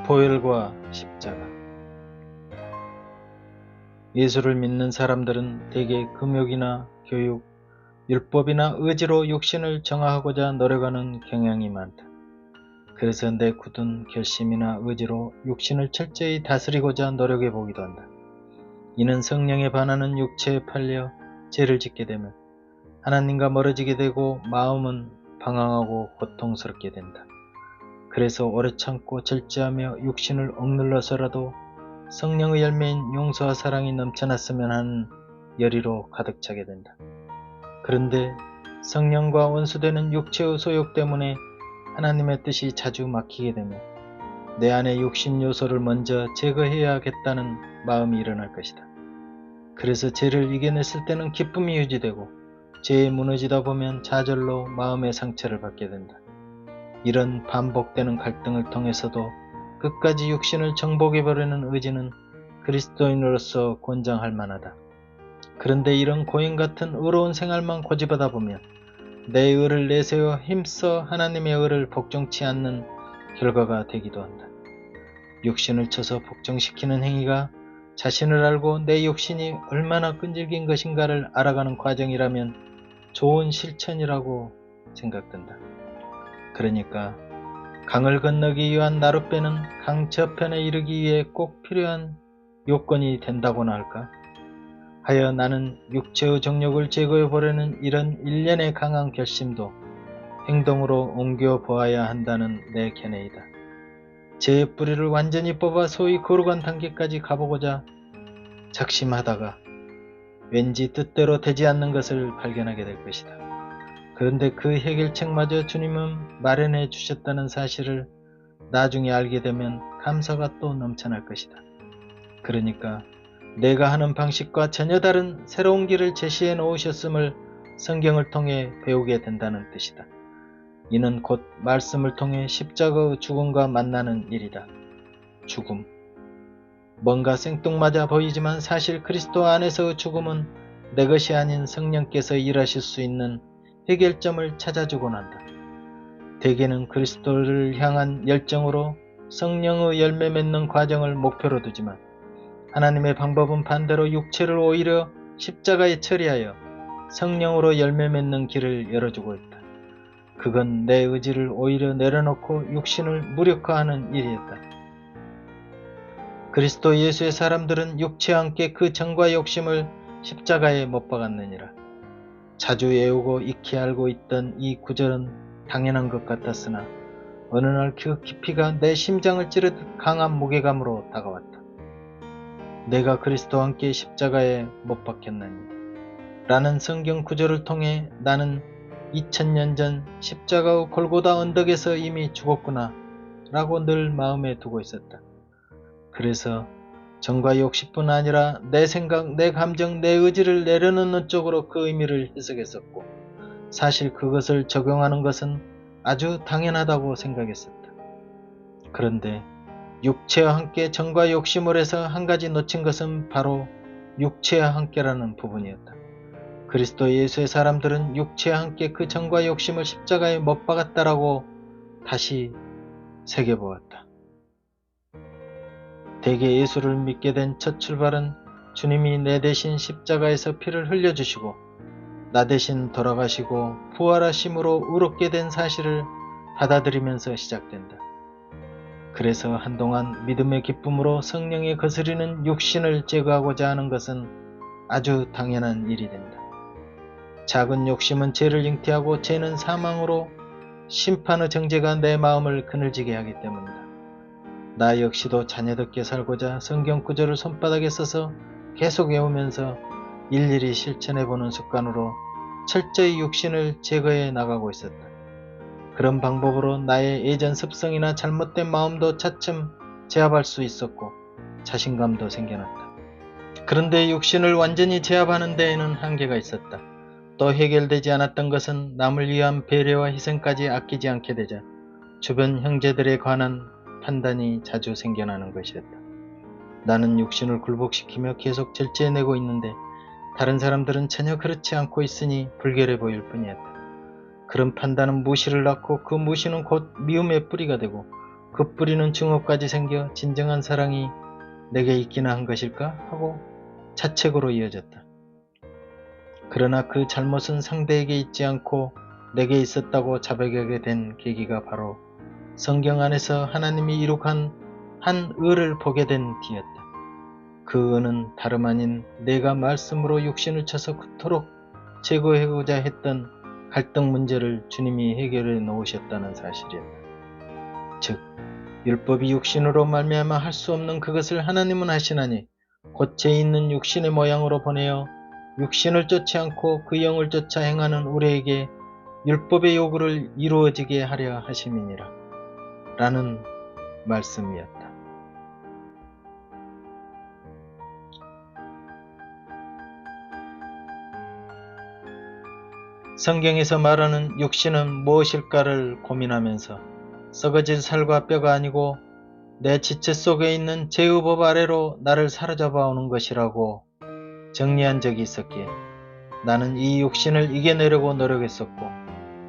보혈과 십자가. 예수를 믿는 사람들은 대개 금욕이나 교육, 율법이나 의지로 육신을 정화하고자 노력하는 경향이 많다. 그래서 내 굳은 결심이나 의지로 육신을 철저히 다스리고자 노력해 보기도 한다. 이는 성령에 반하는 육체에 팔려 죄를 짓게 되면 하나님과 멀어지게 되고 마음은 방황하고 고통스럽게 된다. 그래서 오래 참고 절제하며 육신을 억눌러서라도 성령의 열매인 용서와 사랑이 넘쳐났으면 하는 열의로 가득 차게 된다. 그런데 성령과 원수되는 육체의 소욕 때문에 하나님의 뜻이 자주 막히게 되며 내 안의 육신 요소를 먼저 제거해야겠다는 마음이 일어날 것이다. 그래서 죄를 이겨냈을 때는 기쁨이 유지되고 죄에 무너지다 보면 좌절로 마음의 상처를 받게 된다. 이런 반복되는 갈등을 통해서도 끝까지 육신을 정복해버리는 의지는 그리스도인으로서 권장할 만하다. 그런데 이런 고인 같은 의로운 생활만 고집하다 보면 내 의를 내세워 힘써 하나님의 의를 복종치 않는 결과가 되기도 한다. 육신을 쳐서 복종시키는 행위가 자신을 알고 내 육신이 얼마나 끈질긴 것인가를 알아가는 과정이라면 좋은 실천이라고 생각된다. 그러니까 강을 건너기 위한 나룻배는 강 저편에 이르기 위해 꼭 필요한 요건이 된다고나 할까? 하여 나는 육체의 정욕을 제거해보려는 이런 일련의 강한 결심도 행동으로 옮겨보아야 한다는 내 견해이다. 죄의 뿌리를 완전히 뽑아 소위 거룩한 단계까지 가보고자 작심하다가 왠지 뜻대로 되지 않는 것을 발견하게 될 것이다. 그런데 그 해결책마저 주님은 마련해 주셨다는 사실을 나중에 알게 되면 감사가 또 넘쳐날 것이다. 그러니까 내가 하는 방식과 전혀 다른 새로운 길을 제시해 놓으셨음을 성경을 통해 배우게 된다는 뜻이다. 이는 곧 말씀을 통해 십자가의 죽음과 만나는 일이다. 죽음. 뭔가 생뚱맞아 보이지만 사실 그리스도 안에서의 죽음은 내 것이 아닌 성령께서 일하실 수 있는 해결점을 찾아주곤 한다. 대개는 그리스도를 향한 열정으로 성령의 열매 맺는 과정을 목표로 두지만 하나님의 방법은 반대로 육체를 오히려 십자가에 처리하여 성령으로 열매 맺는 길을 열어주고 있다. 그건 내 의지를 오히려 내려놓고 육신을 무력화하는 일이었다. 그리스도 예수의 사람들은 육체와 함께 그 정과 욕심을 십자가에 못 박았느니라. 자주 외우고 익히 알고 있던 이 구절은 당연한 것 같았으나 어느 날 그 깊이가 내 심장을 찌르듯 강한 무게감으로 다가왔다. 내가 그리스도와 함께 십자가에 못 박혔나니 라는 성경 구절을 통해 나는 2000년 전 십자가의 골고다 언덕에서 이미 죽었구나 라고 늘 마음에 두고 있었다. 그래서 정과 욕심뿐 아니라 내 생각, 내 감정, 내 의지를 내려놓는 쪽으로 그 의미를 해석했었고 사실 그것을 적용하는 것은 아주 당연하다고 생각했었다. 그런데 육체와 함께 정과 욕심을 해서 한 가지 놓친 것은 바로 육체와 함께라는 부분이었다. 그리스도 예수의 사람들은 육체와 함께 그 정과 욕심을 십자가에 못 박았다라고 다시 새겨보았다. 대개 예수를 믿게 된 첫 출발은 주님이 내 대신 십자가에서 피를 흘려주시고 나 대신 돌아가시고 부활하심으로 의롭게 된 사실을 받아들이면서 시작된다. 그래서 한동안 믿음의 기쁨으로 성령에 거스리는 육신을 제거하고자 하는 것은 아주 당연한 일이 된다. 작은 욕심은 죄를 잉태하고 죄는 사망으로 심판의 정죄가 내 마음을 그늘지게 하기 때문이다. 나 역시도 자녀답게 살고자 성경 구절을 손바닥에 써서 계속 외우면서 일일이 실천해보는 습관으로 철저히 육신을 제거해 나가고 있었다. 그런 방법으로 나의 예전 습성이나 잘못된 마음도 차츰 제압할 수 있었고 자신감도 생겨났다. 그런데 육신을 완전히 제압하는 데에는 한계가 있었다. 또 해결되지 않았던 것은 남을 위한 배려와 희생까지 아끼지 않게 되자 주변 형제들에 관한 판단이 자주 생겨나는 것이었다. 나는 육신을 굴복시키며 계속 절제해내고 있는데 다른 사람들은 전혀 그렇지 않고 있으니 불결해 보일 뿐이었다. 그런 판단은 무시를 낳고 그 무시는 곧 미움의 뿌리가 되고 그 뿌리는 증오까지 생겨 진정한 사랑이 내게 있기나 한 것일까? 하고 자책으로 이어졌다. 그러나 그 잘못은 상대에게 있지 않고 내게 있었다고 자백하게 된 계기가 바로 성경 안에서 하나님이 이룩한 한 의를 보게 된 뒤였다. 그 의는 다름 아닌 내가 말씀으로 육신을 쳐서 그토록 제거하고자 했던 갈등 문제를 주님이 해결해 놓으셨다는 사실이었다. 즉 율법이 육신으로 말미암아 할 수 없는 그것을 하나님은 하시나니 곧 죄 있는 육신의 모양으로 보내어 육신을 쫓지 않고 그 영을 쫓아 행하는 우리에게 율법의 요구를 이루어지게 하려 하심이니라 라는 말씀이었다. 성경에서 말하는 육신은 무엇일까를 고민하면서 썩어질 살과 뼈가 아니고 내 지체 속에 있는 죄의 법 아래로 나를 사로잡아 오는 것이라고 정리한 적이 있었기에 나는 이 육신을 이겨내려고 노력했었고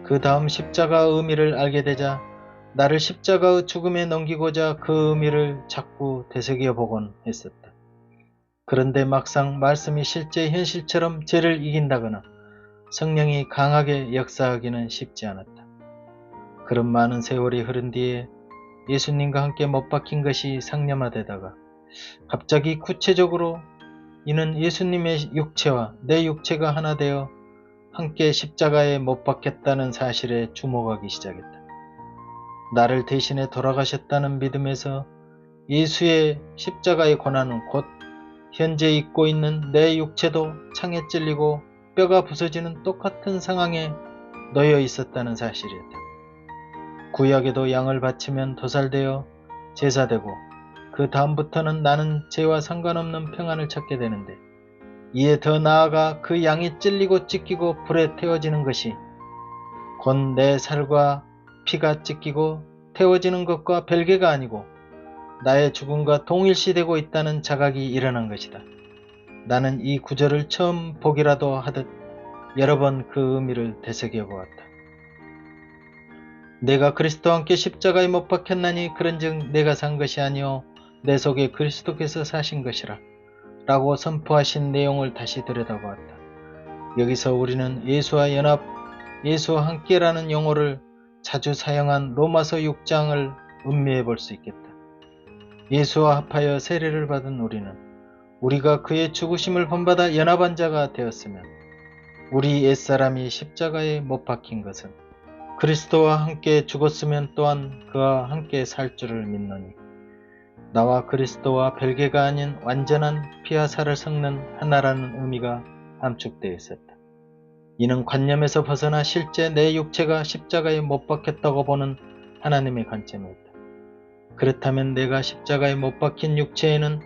그 다음 십자가의 의미를 알게 되자 나를 십자가의 죽음에 넘기고자 그 의미를 자꾸 되새겨보곤 했었다. 그런데 막상 말씀이 실제 현실처럼 죄를 이긴다거나 성령이 강하게 역사하기는 쉽지 않았다. 그런 많은 세월이 흐른 뒤에 예수님과 함께 못 박힌 것이 상념화되다가 갑자기 구체적으로 이는 예수님의 육체와 내 육체가 하나 되어 함께 십자가에 못 박혔다는 사실에 주목하기 시작했다. 나를 대신해 돌아가셨다는 믿음에서 예수의 십자가의 고난은 곧 현재 입고 있는 내 육체도 창에 찔리고 뼈가 부서지는 똑같은 상황에 놓여 있었다는 사실이었다. 구약에도 양을 바치면 도살되어 제사되고 그 다음부터는 나는 죄와 상관없는 평안을 찾게 되는데 이에 더 나아가 그 양이 찔리고 찢기고 불에 태워지는 것이 곧 내 살과 피가 찢기고 태워지는 것과 별개가 아니고 나의 죽음과 동일시되고 있다는 자각이 일어난 것이다. 나는 이 구절을 처음 보기라도 하듯 여러 번 그 의미를 되새겨보았다. 내가 그리스도와 함께 십자가에 못 박혔나니 그런즉 내가 산 것이 아니요 내 속에 그리스도께서 사신 것이라 라고 선포하신 내용을 다시 들여다보았다. 여기서 우리는 예수와 연합, 예수와 함께라는 용어를 자주 사용한 로마서 6장을 음미해 볼 수 있겠다. 예수와 합하여 세례를 받은 우리는 우리가 그의 죽으심을 본받아 연합한 자가 되었으면 우리 옛사람이 십자가에 못 박힌 것은 그리스도와 함께 죽었으면 또한 그와 함께 살 줄을 믿노니 나와 그리스도와 별개가 아닌 완전한 피와 살을 섞는 하나라는 의미가 함축되어 있었다. 이는 관념에서 벗어나 실제 내 육체가 십자가에 못 박혔다고 보는 하나님의 관점이었다. 그렇다면 내가 십자가에 못 박힌 육체에는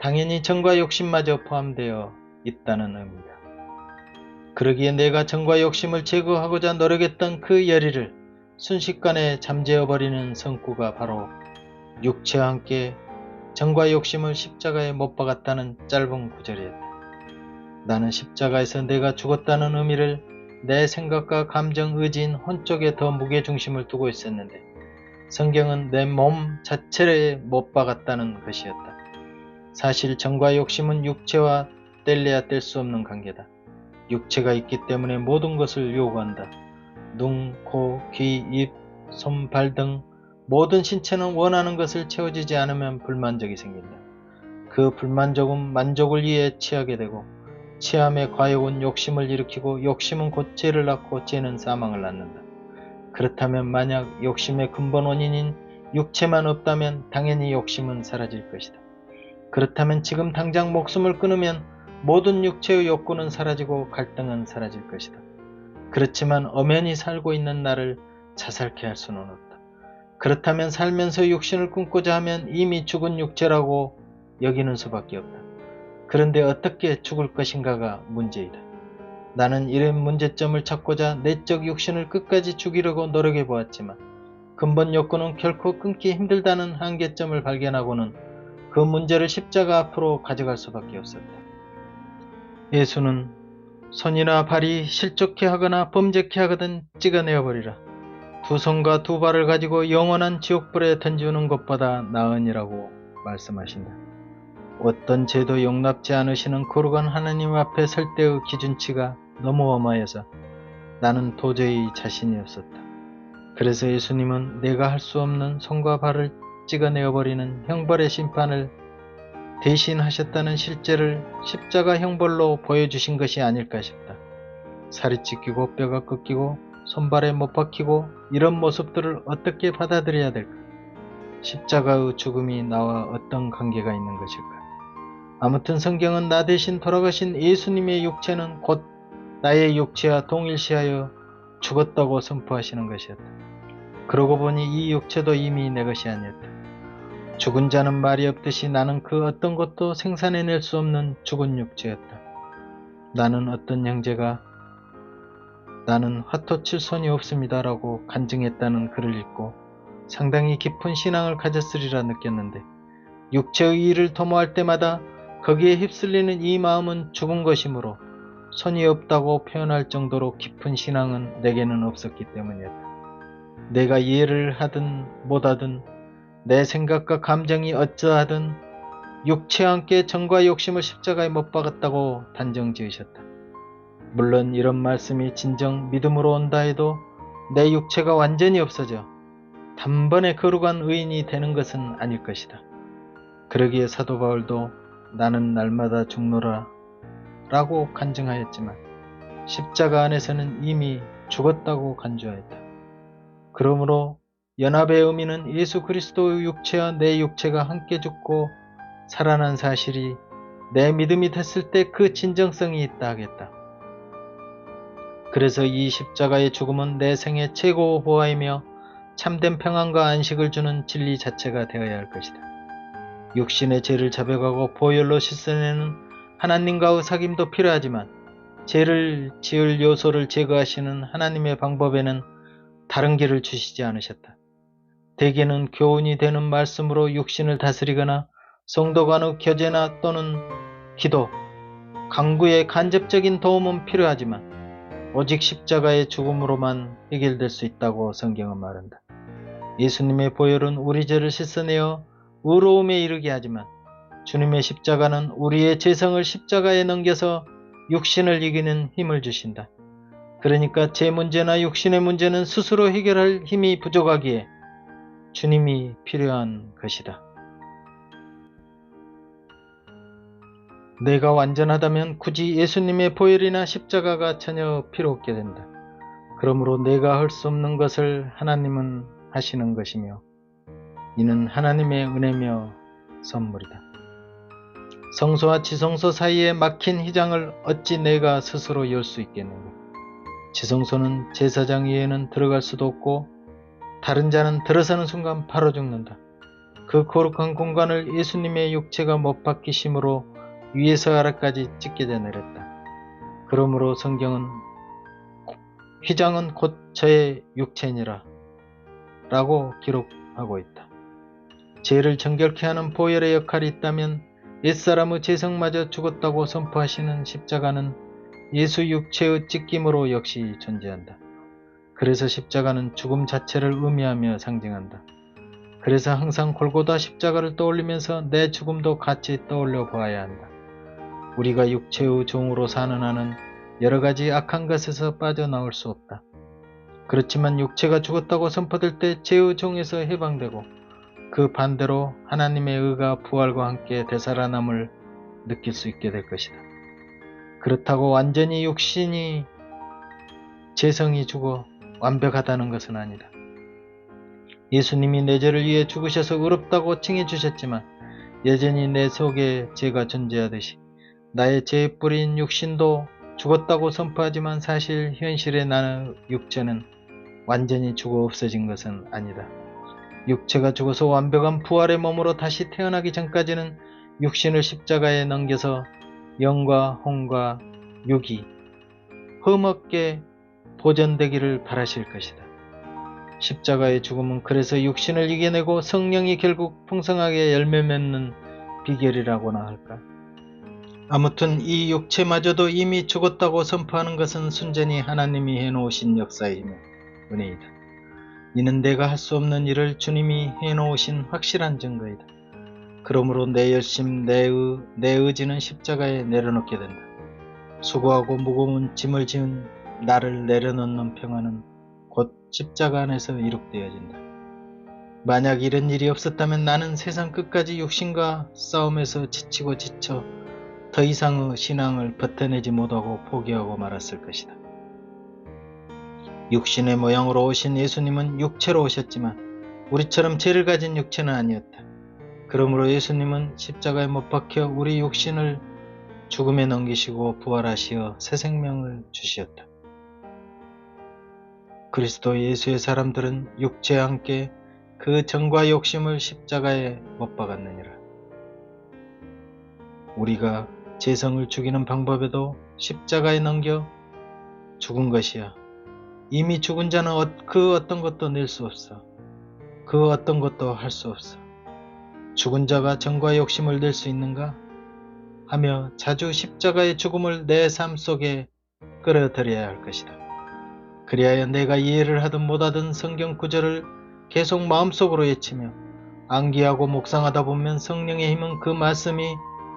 당연히 정과 욕심마저 포함되어 있다는 의미다. 그러기에 내가 정과 욕심을 제거하고자 노력했던 그 열의를 순식간에 잠재워버리는 성구가 바로 육체와 함께 정과 욕심을 십자가에 못 박았다는 짧은 구절이었다. 나는 십자가에서 내가 죽었다는 의미를 내 생각과 감정, 의지인 혼 쪽에 더 무게중심을 두고 있었는데 성경은 내 몸 자체에 못 박았다는 것이었다. 사실 정과 욕심은 육체와 뗄래야 뗄 수 없는 관계다. 육체가 있기 때문에 모든 것을 요구한다. 눈, 코, 귀, 입, 손, 발 등 모든 신체는 원하는 것을 채워지지 않으면 불만족이 생긴다. 그 불만족은 만족을 위해 취하게 되고 취함의 과욕은 욕심을 일으키고 욕심은 곧 죄를 낳고 죄는 사망을 낳는다. 그렇다면 만약 욕심의 근본 원인인 육체만 없다면 당연히 욕심은 사라질 것이다. 그렇다면 지금 당장 목숨을 끊으면 모든 육체의 욕구는 사라지고 갈등은 사라질 것이다. 그렇지만 엄연히 살고 있는 나를 자살케 할 수는 없다. 그렇다면 살면서 육신을 끊고자 하면 이미 죽은 육체라고 여기는 수밖에 없다. 그런데 어떻게 죽을 것인가가 문제이다. 나는 이런 문제점을 찾고자 내적 육신을 끝까지 죽이려고 노력해 보았지만 근본 욕구는 결코 끊기 힘들다는 한계점을 발견하고는 그 문제를 십자가 앞으로 가져갈 수밖에 없었다. 예수는 손이나 발이 실족해 하거나 범죄케 하거든 찍어내어 버리라. 두 손과 두 발을 가지고 영원한 지옥불에 던지는 것보다 나으니라고 말씀하신다. 어떤 죄도 용납지 않으시는 거룩한 하나님 앞에 설 때의 기준치가 너무 엄하여서 나는 도저히 자신이 없었다. 그래서 예수님은 내가 할 수 없는 손과 발을 찍어내어버리는 형벌의 심판을 대신하셨다는 실제를 십자가 형벌로 보여주신 것이 아닐까 싶다. 살이 찢기고 뼈가 꺾이고 손발에 못 박히고 이런 모습들을 어떻게 받아들여야 될까? 십자가의 죽음이 나와 어떤 관계가 있는 것일까? 아무튼 성경은 나 대신 돌아가신 예수님의 육체는 곧 나의 육체와 동일시하여 죽었다고 선포하시는 것이었다. 그러고 보니 이 육체도 이미 내 것이 아니었다. 죽은 자는 말이 없듯이 나는 그 어떤 것도 생산해낼 수 없는 죽은 육체였다. 나는 어떤 형제가 나는 화토 칠 손이 없습니다 라고 간증했다는 글을 읽고 상당히 깊은 신앙을 가졌으리라 느꼈는데 육체의 일을 도모할 때마다 거기에 휩쓸리는 이 마음은 죽은 것이므로 손이 없다고 표현할 정도로 깊은 신앙은 내게는 없었기 때문이었다. 내가 이해를 하든 못하든 내 생각과 감정이 어쩌하든 육체와 함께 정과 욕심을 십자가에 못 박았다고 단정 지으셨다. 물론 이런 말씀이 진정 믿음으로 온다 해도 내 육체가 완전히 없어져 단번에 거룩한 의인이 되는 것은 아닐 것이다. 그러기에 사도 바울도 나는 날마다 죽노라 라고 간증하였지만 십자가 안에서는 이미 죽었다고 간주하였다. 그러므로 연합의 의미는 예수 그리스도의 육체와 내 육체가 함께 죽고 살아난 사실이 내 믿음이 됐을 때 그 진정성이 있다 하겠다. 그래서 이 십자가의 죽음은 내 생의 최고 보화이며 참된 평안과 안식을 주는 진리 자체가 되어야 할 것이다. 육신의 죄를 자백하고 보혈로 씻어내는 하나님과의 사귐도 필요하지만 죄를 지을 요소를 제거하시는 하나님의 방법에는 다른 길을 주시지 않으셨다. 대개는 교훈이 되는 말씀으로 육신을 다스리거나 성도 간의 교제나 또는 기도, 강구의 간접적인 도움은 필요하지만 오직 십자가의 죽음으로만 해결될 수 있다고 성경은 말한다. 예수님의 보혈은 우리 죄를 씻어내어 의로움에 이르게 하지만 주님의 십자가는 우리의 죄성을 십자가에 넘겨서 육신을 이기는 힘을 주신다. 그러니까 제 문제나 육신의 문제는 스스로 해결할 힘이 부족하기에 주님이 필요한 것이다. 내가 완전하다면 굳이 예수님의 보혈이나 십자가가 전혀 필요 없게 된다. 그러므로 내가 할 수 없는 것을 하나님은 하시는 것이며 이는 하나님의 은혜며 선물이다. 성소와 지성소 사이에 막힌 휘장을 어찌 내가 스스로 열 수 있겠는가? 지성소는 제사장 이외에는 들어갈 수도 없고 다른 자는 들어서는 순간 바로 죽는다. 그 거룩한 공간을 예수님의 육체가 못 박히심으로 위에서 아래까지 찢겨져 내렸다. 그러므로 성경은 휘장은 곧 저의 육체니라 라고 기록하고 있다. 죄를 정결케 하는 보혈의 역할이 있다면 옛사람의 죄성마저 죽었다고 선포하시는 십자가는 예수 육체의 찢김으로 역시 존재한다. 그래서 십자가는 죽음 자체를 의미하며 상징한다. 그래서 항상 골고다 십자가를 떠올리면서 내 죽음도 같이 떠올려 보아야 한다. 우리가 육체의 종으로 사는 한은 여러가지 악한 것에서 빠져나올 수 없다. 그렇지만 육체가 죽었다고 선포될 때 죄의 종에서 해방되고 그 반대로 하나님의 의가 부활과 함께 되살아남을 느낄 수 있게 될 것이다. 그렇다고 완전히 육신이 죄성이 죽어 완벽하다는 것은 아니다. 예수님이 내 죄를 위해 죽으셔서 의롭다고 칭해 주셨지만 여전히 내 속에 죄가 존재하듯이 나의 죄에 뿌린 육신도 죽었다고 선포하지만 사실 현실의 나의 육체는 완전히 죽어 없어진 것은 아니다. 육체가 죽어서 완벽한 부활의 몸으로 다시 태어나기 전까지는 육신을 십자가에 넘겨서 영과 혼과 육이 흠없게 보존되기를 바라실 것이다. 십자가의 죽음은 그래서 육신을 이겨내고 성령이 결국 풍성하게 열매 맺는 비결이라고나 할까? 아무튼 이 육체마저도 이미 죽었다고 선포하는 것은 순전히 하나님이 해놓으신 역사이며 은혜이다. 이는 내가 할 수 없는 일을 주님이 해놓으신 확실한 증거이다. 그러므로 내 열심, 내 의지는 십자가에 내려놓게 된다. 수고하고 무거운 짐을 지은 나를 내려놓는 평안은 곧 십자가 안에서 이룩되어진다. 만약 이런 일이 없었다면 나는 세상 끝까지 육신과 싸움에서 지치고 지쳐 더 이상의 신앙을 버텨내지 못하고 포기하고 말았을 것이다. 육신의 모양으로 오신 예수님은 육체로 오셨지만 우리처럼 죄를 가진 육체는 아니었다. 그러므로 예수님은 십자가에 못 박혀 우리 육신을 죽음에 넘기시고 부활하시어 새 생명을 주시었다. 그리스도 예수의 사람들은 육체와 함께 그 정과 욕심을 십자가에 못 박았느니라. 우리가 재성을 죽이는 방법에도 십자가에 넘겨 죽은 것이야. 이미 죽은 자는 그 어떤 것도 낼 수 없어. 그 어떤 것도 할 수 없어. 죽은 자가 정과 욕심을 낼 수 있는가? 하며 자주 십자가의 죽음을 내 삶 속에 끌어들여야 할 것이다. 그리하여 내가 이해를 하든 못하든 성경 구절을 계속 마음속으로 외치며 암기하고 묵상하다 보면 성령의 힘은 그 말씀이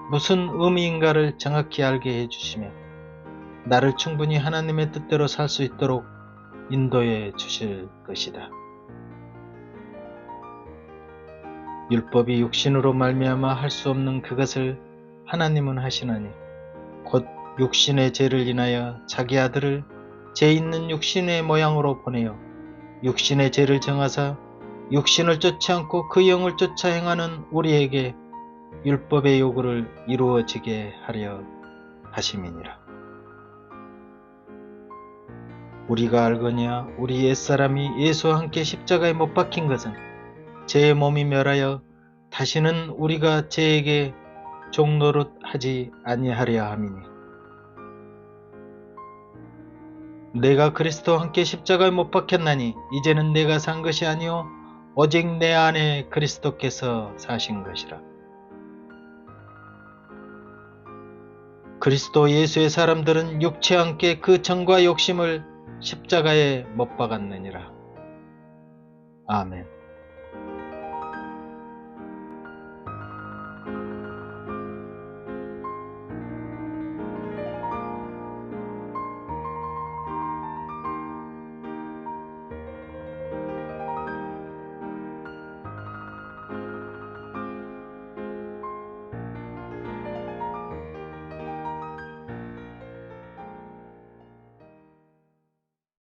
무슨 의미인가를 정확히 알게 해주시며 나를 충분히 하나님의 뜻대로 살 수 있도록 인도해 주실 것이다. 율법이 육신으로 말미암아 할 수 없는 그것을 하나님은 하시나니 곧 육신의 죄를 인하여 자기 아들을 죄 있는 육신의 모양으로 보내어 육신의 죄를 정하사 육신을 쫓지 않고 그 영을 쫓아 행하는 우리에게 율법의 요구를 이루어지게 하려 하심이니라. 우리가 알거니와 우리 옛사람이 예수와 함께 십자가에 못 박힌 것은 죄의 몸이 멸하여 다시는 우리가 죄에게 종노릇 하지 아니하려 함이니 내가 그리스도와 함께 십자가에 못 박혔나니 이제는 내가 산 것이 아니요 오직 내 안에 그리스도께서 사신 것이라. 그리스도 예수의 사람들은 육체와 함께 그 정과 욕심을 십자가에 못 박았느니라. 아멘.